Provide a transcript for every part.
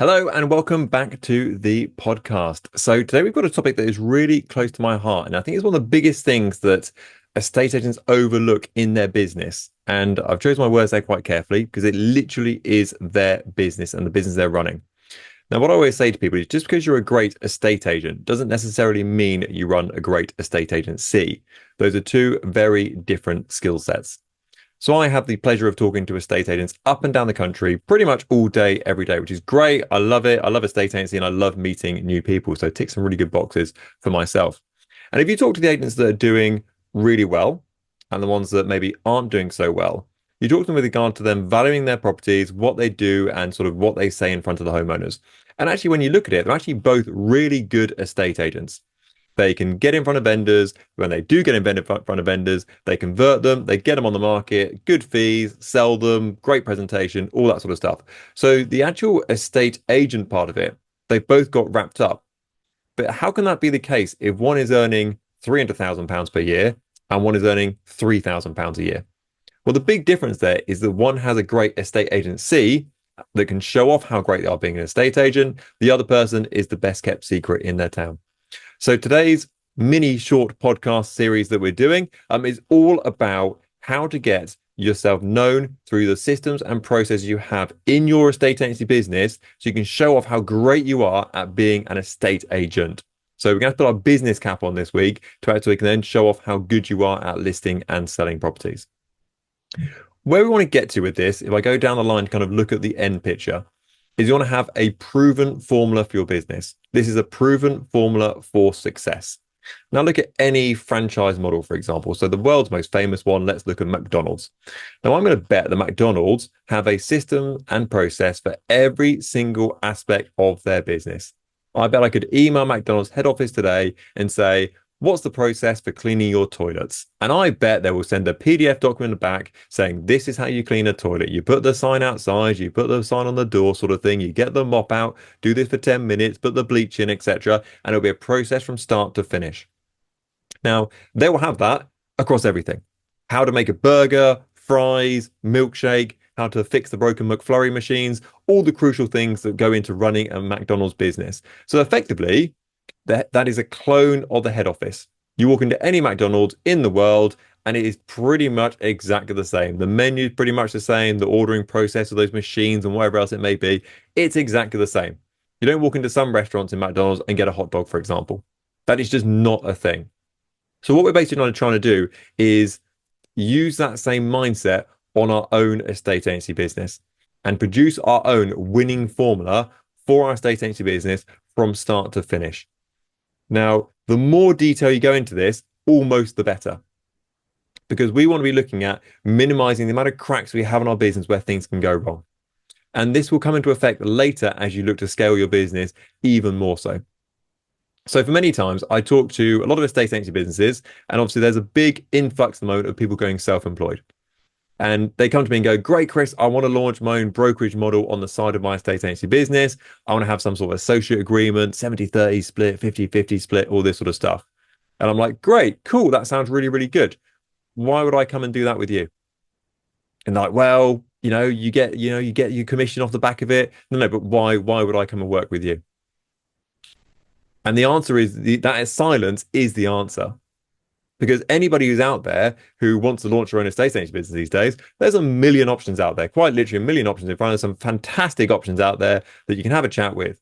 Hello and welcome back to the podcast. So today we've got a topic that is really close to my heart, and I think it's one of the biggest things that estate agents overlook in their business. And I've chosen my words there quite carefully because it literally is their business and the business they're running. Now, what I always say to people is just because you're a great estate agent doesn't necessarily mean you run a great estate agency. Those are two very different skill sets. So I have the pleasure of talking to estate agents up and down the country pretty much all day, every day, which is great. I love it. I love estate agency and I love meeting new people. So tick some really good boxes for myself. And if you talk to the agents that are doing really well and the ones that maybe aren't doing so well, you talk to them with regard to them valuing their properties, what they do, and sort of what they say in front of the homeowners. And actually, when you look at it, they're actually both really good estate agents. They can get in front of vendors. When they do get in front of vendors, they convert them, they get them on the market, good fees, sell them, great presentation, all that sort of stuff. So the actual estate agent part of it, they've both got wrapped up. But how can that be the case if one is earning £300,000 per year and one is earning £3,000 a year? Well, the big difference there is that one has a great estate agency that can show off how great they are being an estate agent. The other person is the best kept secret in their town. So today's mini short podcast series that we're doing is all about how to get yourself known through the systems and processes you have in your estate agency business so you can show off how great you are at being an estate agent. So we're going to put our business cap on this week to actually can then show off how good you are at listing and selling properties. Where we want to get to with this, if I go down the line to kind of look at the end picture, is you want to have a proven formula for your business. This is a proven formula for success. Now look at any franchise model, for example. So the world's most famous one, let's look at McDonald's. Now I'm going to bet that McDonald's have a system and process for every single aspect of their business. I bet I could email McDonald's head office today and say, what's the process for cleaning your toilets? And I bet they will send a PDF document back saying, this is how you clean a toilet. You put the sign outside, you put the sign on the door sort of thing. You get the mop out, do this for 10 minutes, put the bleach in, etc. And it'll be a process from start to finish. Now, they will have that across everything. How to make a burger, fries, milkshake, how to fix the broken McFlurry machines, all the crucial things that go into running a McDonald's business. So effectively, that is a clone of the head office. You walk into any McDonald's in the world and it is pretty much exactly the same. The menu is pretty much the same. The ordering process of those machines and whatever else it may be, it's exactly the same. You don't walk into some restaurants in McDonald's and get a hot dog, for example. That is just not a thing. So what we're basically trying to do is use that same mindset on our own estate agency business and produce our own winning formula for our estate agency business from start to finish. Now, the more detail you go into this, almost the better. Because we want to be looking at minimizing the amount of cracks we have in our business where things can go wrong. And this will come into effect later as you look to scale your business even more so. So for many times, I talk to a lot of estate agency businesses, and obviously there's a big influx at the moment of people going self-employed. And they come to me and go, great, Chris, I want to launch my own brokerage model on the side of my estate agency business. I want to have some sort of associate agreement, 70-30 split, 50-50 split, all this sort of stuff. And I'm like, great, cool. That sounds really, really good. Why would I come and do that with you? And they're like, well, you get your commission off the back of it. No, but why would I come and work with you? And the answer is that silence is the answer. Because anybody who's out there who wants to launch their own estate agency business these days, there's a million options out there, quite literally a million options in front of some fantastic options out there that you can have a chat with.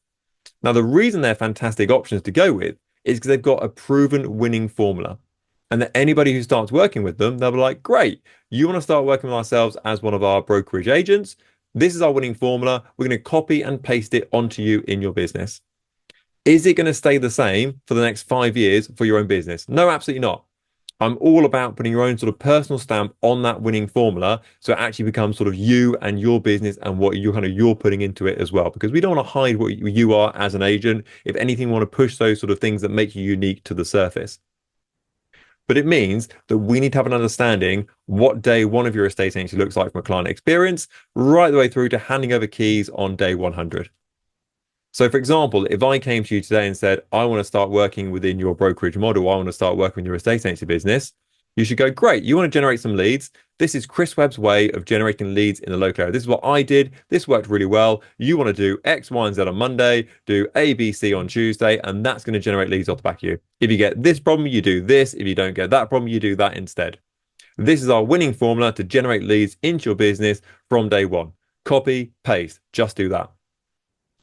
Now, the reason they're fantastic options to go with is because they've got a proven winning formula. And that anybody who starts working with them, they'll be like, great, you want to start working with ourselves as one of our brokerage agents? This is our winning formula. We're going to copy and paste it onto you in your business. Is it going to stay the same for the next 5 years for your own business? No, absolutely not. I'm all about putting your own sort of personal stamp on that winning formula so it actually becomes sort of you and your business and what you're putting into it as well, because we don't want to hide what you are as an agent. If anything, we want to push those sort of things that make you unique to the surface. But it means that we need to have an understanding what day one of your estate agency looks like from a client experience, right the way through to handing over keys on day 100. So for example, if I came to you today and said, I want to start working within your brokerage model, I want to start working with your estate agency business, You should go, great, you want to generate some leads. This is Chris Webb's way of generating leads in the local area. This is what I did. This worked really well. You want to do X, Y, and Z on Monday, do A, B, C on Tuesday, and that's going to generate leads off the back of you. If you get this problem, you do this. If you don't get that problem, you do that instead. This is our winning formula to generate leads into your business from day one. Copy, paste, just do that.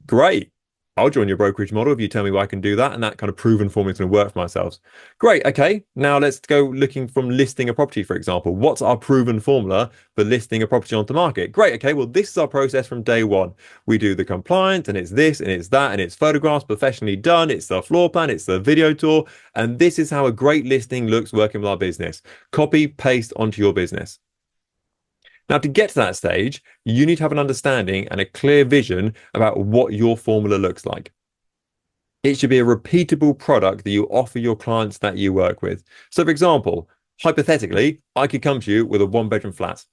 Great. I'll join your brokerage model if you tell me I can do that, and that kind of proven formula is going to work for myself. Great. Okay. Now let's go looking from listing a property, for example. What's our proven formula for listing a property onto the market? Great. Okay. Well, this is our process from day one. We do the compliance, and it's this, and it's that, and it's photographs professionally done. It's the floor plan, it's the video tour, and this is how a great listing looks working with our business. Copy, paste onto your business. Now, to get to that stage, you need to have an understanding and a clear vision about what your formula looks like. It should be a repeatable product that you offer your clients that you work with. So, for example, hypothetically, I could come to you with a 1-bedroom flat.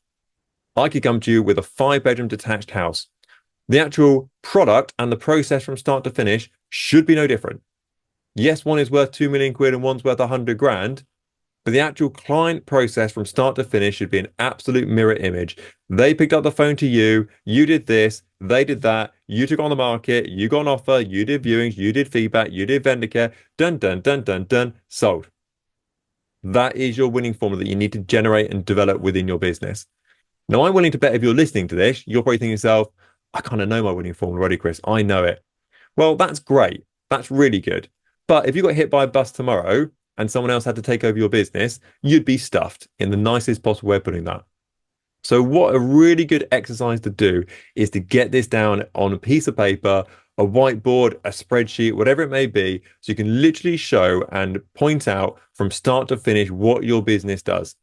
I could come to you with a 5-bedroom detached house. The actual product and the process from start to finish should be no different. Yes, one is worth 2 million quid and one's worth 100 grand. But the actual client process from start to finish should be an absolute mirror image. They picked up the phone to you, you did this, they did that, you took on the market, you got an offer, you did viewings, you did feedback, you did vendor care, done, done, done, done, done, sold. That is your winning formula that you need to generate and develop within your business. Now, I'm willing to bet if you're listening to this, you're probably thinking to yourself, I kind of know my winning formula already, Chris. I know it. Well, that's great. That's really good. But if you got hit by a bus tomorrow, and someone else had to take over your business, you'd be stuffed in the nicest possible way of putting that. So what a really good exercise to do is to get this down on a piece of paper, a whiteboard, a spreadsheet, whatever it may be, so you can literally show and point out from start to finish what your business does.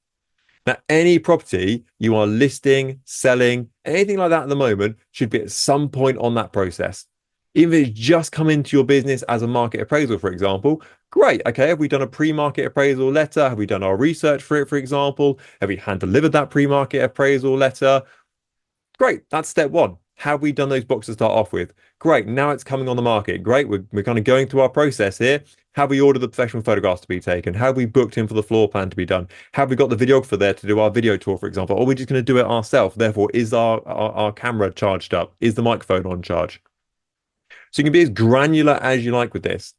Now, any property you are listing, selling, anything like that at the moment should be at some point on that process. Even if it's just come into your business as a market appraisal, for example, great. Okay, have we done a pre-market appraisal letter? Have we done our research for it, for example? Have we hand-delivered that pre-market appraisal letter? Great, that's step one. Have we done those boxes to start off with? Great, now it's coming on the market. Great, we're kind of going through our process here. Have we ordered the professional photographs to be taken? Have we booked in for the floor plan to be done? Have we got the videographer there to do our video tour, for example? Or are we just going to do it ourselves? Therefore, is our camera charged up? Is the microphone on charge? So you can be as granular as you like with this.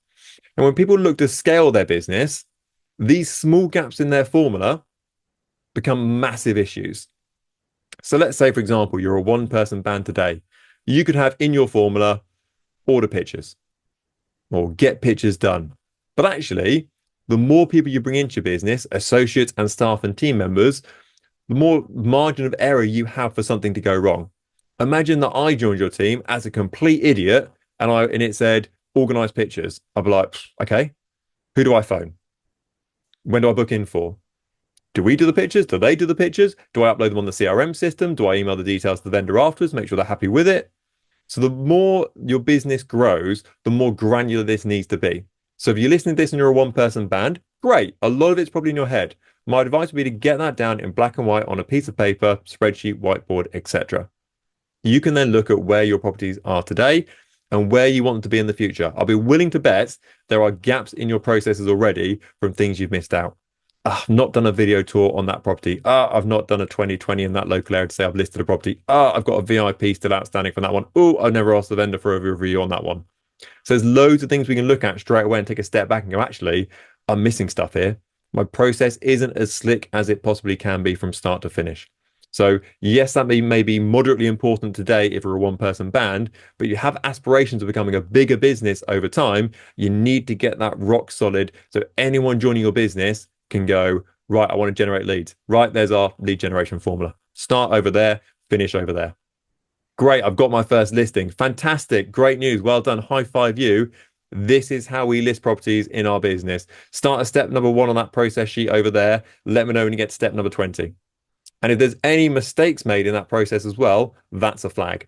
And when people look to scale their business, these small gaps in their formula become massive issues. So let's say, for example, you're a 1-person band today. You could have in your formula, order pictures or get pictures done. But actually, the more people you bring into your business, associates and staff and team members, the more margin of error you have for something to go wrong. Imagine that I joined your team as a complete idiot and it said, organized pictures. I'd be like, okay, who do I phone? When do I book in for? Do we do the pictures? Do they do the pictures? Do I upload them on the CRM system? Do I email the details to the vendor afterwards, make sure they're happy with it? So the more your business grows, the more granular this needs to be. So if you're listening to this and you're a 1-person band, great. A lot of it's probably in your head. My advice would be to get that down in black and white on a piece of paper, spreadsheet, whiteboard, etc. You can then look at where your properties are today and where you want them to be in the future. I'll be willing to bet there are gaps in your processes already from things you've missed out. I've not done a video tour on that property. I've not done a 2020 in that local area to say I've listed a property. I've got a VIP still outstanding from that one. I've never asked the vendor for a review on that one. So there's loads of things we can look at straight away and take a step back and go, actually, I'm missing stuff here. My process isn't as slick as it possibly can be from start to finish. So yes, that may be moderately important today if you're a 1-person band, but you have aspirations of becoming a bigger business over time. You need to get that rock solid. So anyone joining your business can go, right, I want to generate leads. Right, there's our lead generation formula. Start over there, finish over there. Great, I've got my first listing. Fantastic, great news. Well done, high five you. This is how we list properties in our business. Start at step number 1 on that process sheet over there. Let me know when you get to step number 20. And if there's any mistakes made in that process as well, that's a flag.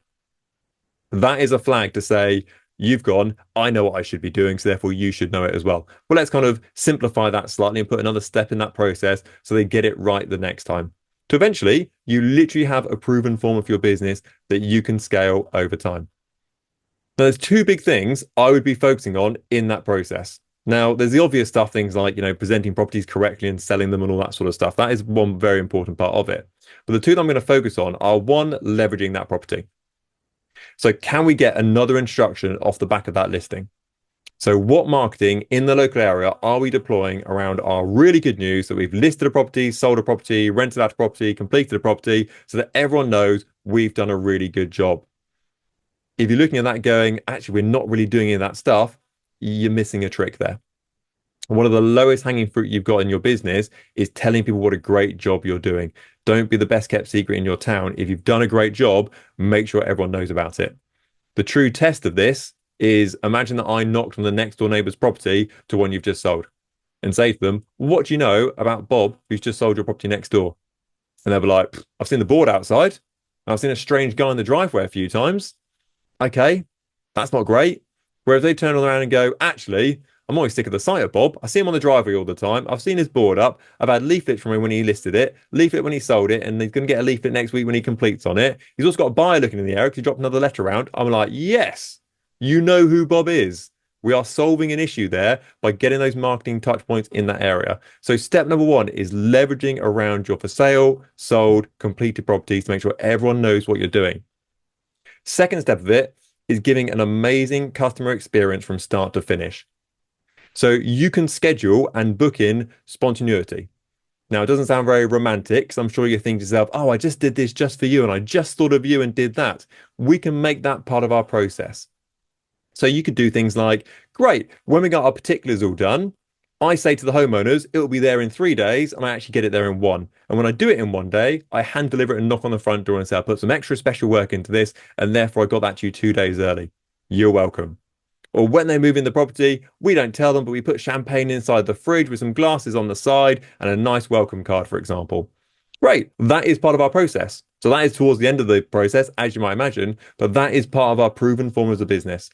That is a flag to say, you've gone, I know what I should be doing, so therefore you should know it as well. Well, let's kind of simplify that slightly and put another step in that process so they get it right the next time. To eventually, you literally have a proven form of your business that you can scale over time. Now, there's 2 big things I would be focusing on in that process. Now, there's the obvious stuff, things like, presenting properties correctly and selling them and all that sort of stuff. That is one very important part of it. But the two that I'm going to focus on are one, leveraging that property. So can we get another instruction off the back of that listing? So what marketing in the local area are we deploying around our really good news that we've listed a property, sold a property, rented out a property, completed a property, so that everyone knows we've done a really good job? If you're looking at that going, actually, we're not really doing any of that stuff, you're missing a trick there. One of the lowest hanging fruit you've got in your business is telling people what a great job you're doing. Don't be the best kept secret in your town. If you've done a great job, make sure everyone knows about it. The true test of this is, imagine that I knocked on the next door neighbour's property to one you've just sold and say to them, what do you know about Bob who's just sold your property next door? And they'll be like, I've seen the board outside. I've seen a strange guy in the driveway a few times. Okay, that's not great. Whereas they turn around and go, actually, I'm always sick of the sight of Bob. I see him on the driveway all the time. I've seen his board up. I've had leaflets from him when he listed it, leaflet when he sold it, and he's going to get a leaflet next week when he completes on it. He's also got a buyer looking in the area because he dropped another letter around. I'm like, yes, you know who Bob is. We are solving an issue there by getting those marketing touch points in that area. So step number one is leveraging around your for sale, sold, completed properties to make sure everyone knows what you're doing. Second step of it is giving an amazing customer experience from start to finish. So you can schedule and book in spontaneity. Now, it doesn't sound very romantic because I'm sure you think to yourself, oh, I just did this just for you and I just thought of you and did that. We can make that part of our process. So you could do things like, great, when we got our particulars all done, I say to the homeowners, it will be there in 3 days, and I actually get it there in one. And when I do it in 1 day, I hand deliver it and knock on the front door and say, I put some extra special work into this, and therefore I got that to you 2 days early. You're welcome. Or when they move in the property, we don't tell them, but we put champagne inside the fridge with some glasses on the side and a nice welcome card, for example. Great, that is part of our process. So that is towards the end of the process, as you might imagine, but that is part of our proven form as a business.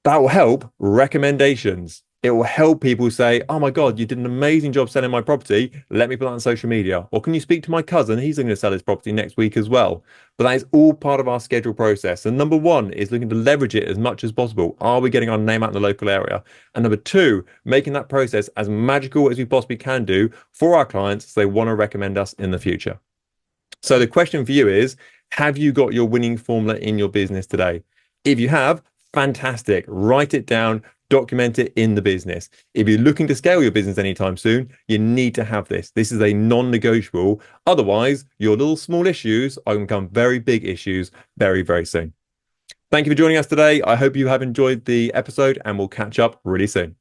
That will help recommendations. It will help people say, oh my God, you did an amazing job selling my property. Let me put that on social media. Or can you speak to my cousin? He's going to sell his property next week as well. But that is all part of our schedule process. And number one is looking to leverage it as much as possible. Are we getting our name out in the local area? And number two, making that process as magical as we possibly can do for our clients so they want to recommend us in the future. So the question for you is, have you got your winning formula in your business today? If you have, fantastic. Write it down. Document it in the business. If you're looking to scale your business anytime soon, you need to have this. This is a non-negotiable. Otherwise, your little small issues are going to become very big issues very, very soon. Thank you for joining us today. I hope you have enjoyed the episode and we'll catch up really soon.